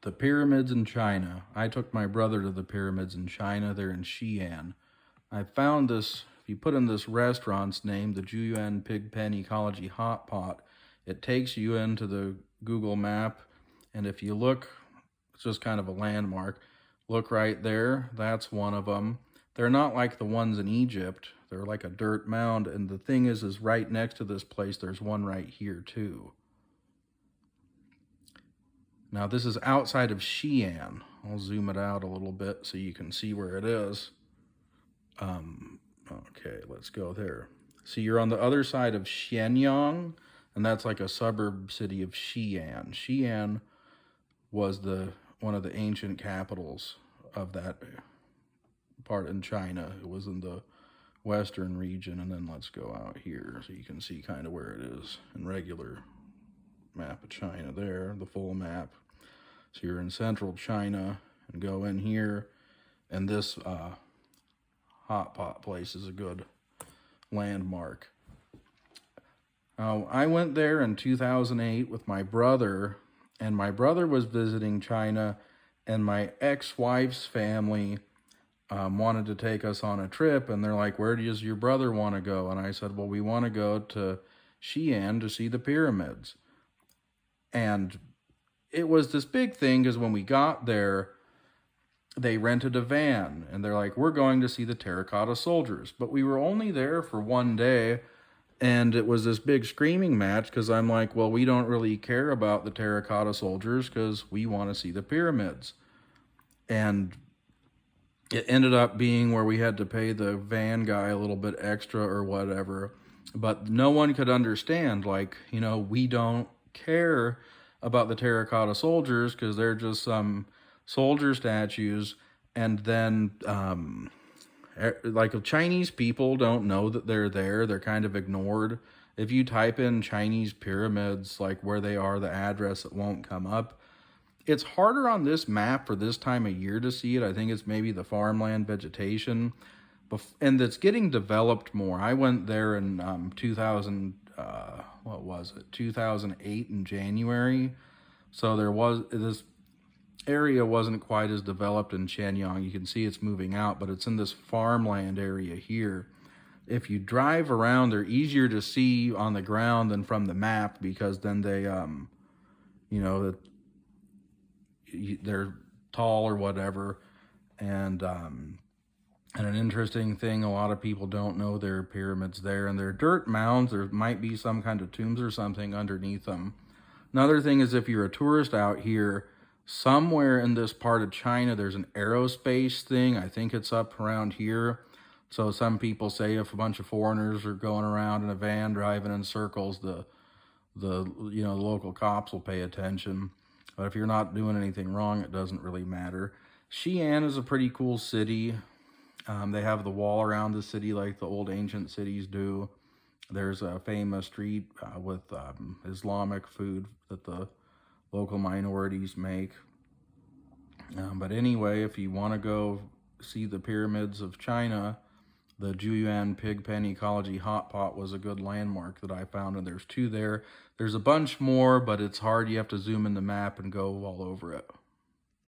The pyramids in China. I took my brother to the pyramids in China. They're in Xian. I found this, if you put in this restaurant's name, the Xian Pig Pen Ecology Hot Pot, it takes you into the Google map. And if you look, it's just kind of a landmark. Look right there, that's one of them. They're not like the ones in Egypt. They're like a dirt mound. And the thing is right next to this place, there's one right here too. Now this is outside of Xian. I'll zoom it out a little bit so you can see where it is. Okay, let's go there. So you're on the other side of Shenyang, and that's like a suburb city of Xian. Xian was one of the ancient capitals of that part in China. It was in the western region, and then let's go out here so you can see kind of where it is in regular map of China there, the full map. So you're in central China and go in here, and this hot pot place is a good landmark. I went there in 2008 with my brother, and my brother was visiting China, and my ex-wife's family wanted to take us on a trip, and they're like, where does your brother want to go? And I said, well, we want to go to Xi'an to see the pyramids. And it was this big thing because when we got there, they rented a van, and they're like, we're going to see the terracotta soldiers. But we were only there for one day, and it was this big screaming match because I'm like, well, we don't really care about the terracotta soldiers because we want to see the pyramids. And it ended up being where we had to pay the van guy a little bit extra or whatever. But no one could understand, like, you know, we don't care about the terracotta soldiers because they're just some soldier statues. And then like Chinese people don't know that they're there. They're kind of ignored. If you type in Chinese pyramids, like where they are, the address, it won't come up. It's harder on this map for this time of year to see it. I think it's maybe the farmland vegetation, and it's getting developed more. I went there in 2008 in January. So this area wasn't quite as developed in Shenyang. You can see it's moving out, but it's in this farmland area here. If you drive around, they're easier to see on the ground than from the map because then they, you know, they're tall or whatever. And an interesting thing, a lot of people don't know there are pyramids there, and they're dirt mounds. There might be some kind of tombs or something underneath them. Another thing is if you're a tourist out here, somewhere in this part of China, there's an aerospace thing. I think it's up around here. So some people say if a bunch of foreigners are going around in a van driving in circles, the local cops will pay attention. But if you're not doing anything wrong, it doesn't really matter. Xi'an is a pretty cool city. They have the wall around the city like the old ancient cities do. There's a famous street with Islamic food that the local minorities make. But anyway, if you want to go see the pyramids of China, the Xian Pig Pen Ecology Hot Pot was a good landmark that I found, and there's two there. There's a bunch more, but it's hard. You have to zoom in the map and go all over it.